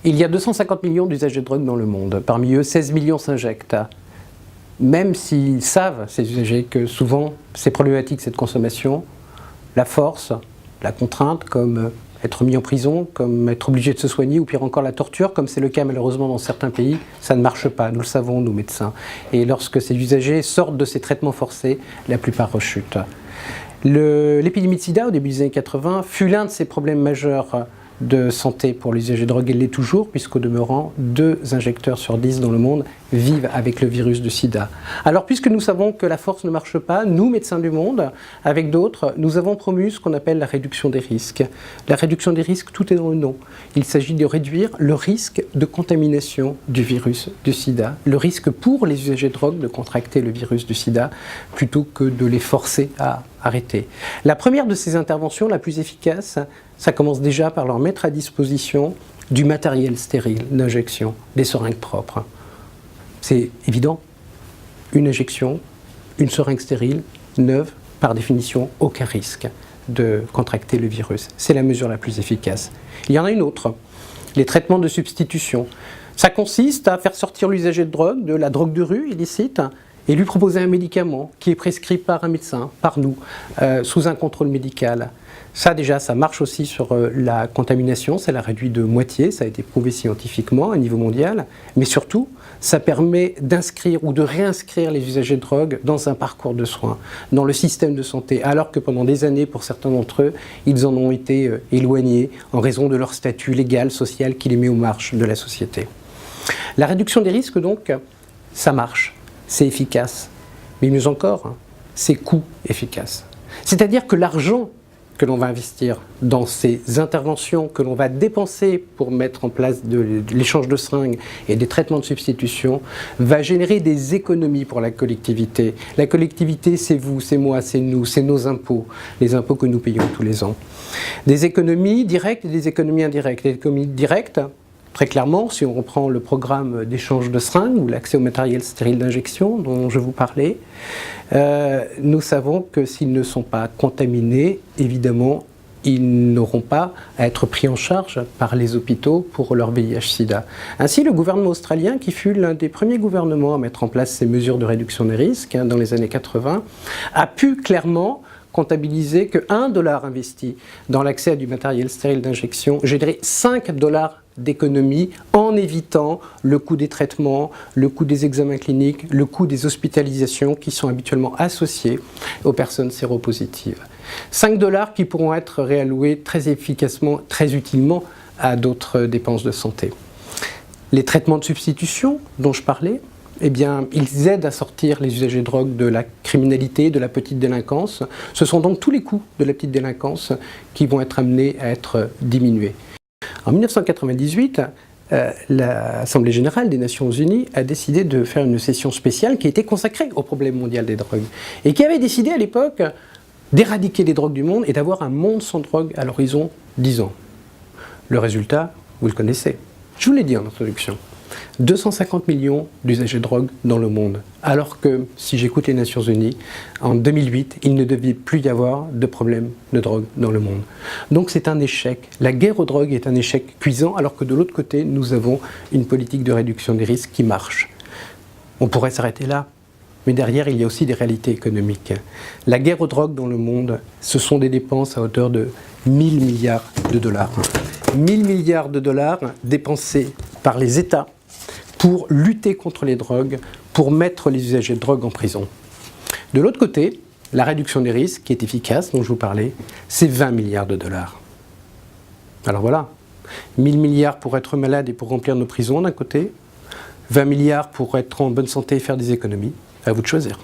Il y a 250 millions d'usagers de drogue dans le monde. Parmi eux, 16 millions s'injectent. Même s'ils savent, ces usagers, que souvent, c'est problématique cette consommation, la force, la contrainte, comme être mis en prison, comme être obligé de se soigner, ou pire encore la torture, comme c'est le cas malheureusement dans certains pays, ça ne marche pas, nous le savons, nous médecins. Et lorsque ces usagers sortent de ces traitements forcés, la plupart rechutent. L'épidémie de sida, au début des années 80, fut l'un de ces problèmes majeurs de santé pour les usagers de drogue. Elle l'est toujours, puisqu'au demeurant, 2 injecteurs sur 10 dans le monde vivent avec le virus de sida. Alors, puisque nous savons que la force ne marche pas, nous, médecins du monde, avec d'autres, nous avons promu ce qu'on appelle la réduction des risques. La réduction des risques, tout est dans le nom. Il s'agit de réduire le risque de contamination du virus du sida, le risque pour les usagers de drogue de contracter le virus du sida, plutôt que de les forcer à arrêter. La première de ces interventions, la plus efficace, ça commence déjà par leur mettre à disposition du matériel stérile d'injection, des seringues propres. C'est évident, une injection, une seringue stérile, neuve, par définition, aucun risque de contracter le virus. C'est la mesure la plus efficace. Il y en a une autre, les traitements de substitution. Ça consiste à faire sortir l'usager de drogue, de la drogue de rue illicite, et lui proposer un médicament qui est prescrit par un médecin, par nous, sous un contrôle médical. Ça déjà, ça marche aussi sur la contamination, ça la réduit de moitié, ça a été prouvé scientifiquement à niveau mondial, mais surtout, ça permet d'inscrire ou de réinscrire les usagers de drogue dans un parcours de soins, dans le système de santé, alors que pendant des années, pour certains d'entre eux, ils en ont été éloignés en raison de leur statut légal, social qui les met aux marges de la société. La réduction des risques, donc, ça marche, c'est efficace, mais mieux encore, c'est coût efficace. C'est-à-dire que l'argent que l'on va investir dans ces interventions, que l'on va dépenser pour mettre en place de l'échange de seringues et des traitements de substitution, va générer des économies pour la collectivité. La collectivité, c'est vous, c'est moi, c'est nous, c'est nos impôts, les impôts que nous payons tous les ans. Des économies directes et des économies indirectes. Les économies directes, très clairement, si on reprend le programme d'échange de seringues ou l'accès au matériel stérile d'injection dont je vous parlais, nous savons que s'ils ne sont pas contaminés, évidemment, ils n'auront pas à être pris en charge par les hôpitaux pour leur VIH-Sida. ainsi, le gouvernement australien, qui fut l'un des premiers gouvernements à mettre en place ces mesures de réduction des risques dans les années 80, a pu clairement comptabiliser que 1 $ investi dans l'accès à du matériel stérile d'injection générait 5 $ d'économie en évitant le coût des traitements, le coût des examens cliniques, le coût des hospitalisations qui sont habituellement associés aux personnes séropositives. 5 $ qui pourront être réalloués très efficacement, très utilement à d'autres dépenses de santé. Les traitements de substitution dont je parlais, eh bien, ils aident à sortir les usagers de drogue de la criminalité, de la petite délinquance. Ce sont donc tous les coûts de la petite délinquance qui vont être amenés à être diminués. En 1998, l'Assemblée générale des Nations Unies a décidé de faire une session spéciale qui était consacrée au problème mondial des drogues et qui avait décidé à l'époque d'éradiquer les drogues du monde et d'avoir un monde sans drogue à l'horizon 10 ans. Le résultat, vous le connaissez. Je vous l'ai dit en introduction. 250 millions d'usagers de drogue dans le monde. Alors que, si j'écoute les Nations Unies, en 2008, il ne devait plus y avoir de problème de drogue dans le monde. Donc c'est un échec. La guerre aux drogues est un échec cuisant, alors que de l'autre côté, nous avons une politique de réduction des risques qui marche. On pourrait s'arrêter là, mais derrière, il y a aussi des réalités économiques. La guerre aux drogues dans le monde, ce sont des dépenses à hauteur de 1000 milliards de dollars. 1000 milliards de dollars dépensés par les États pour lutter contre les drogues, pour mettre les usagers de drogue en prison. De l'autre côté, la réduction des risques, qui est efficace, dont je vous parlais, c'est 20 milliards de dollars. Alors voilà, 1000 milliards pour être malade et pour remplir nos prisons d'un côté, 20 milliards pour être en bonne santé et faire des économies, à vous de choisir.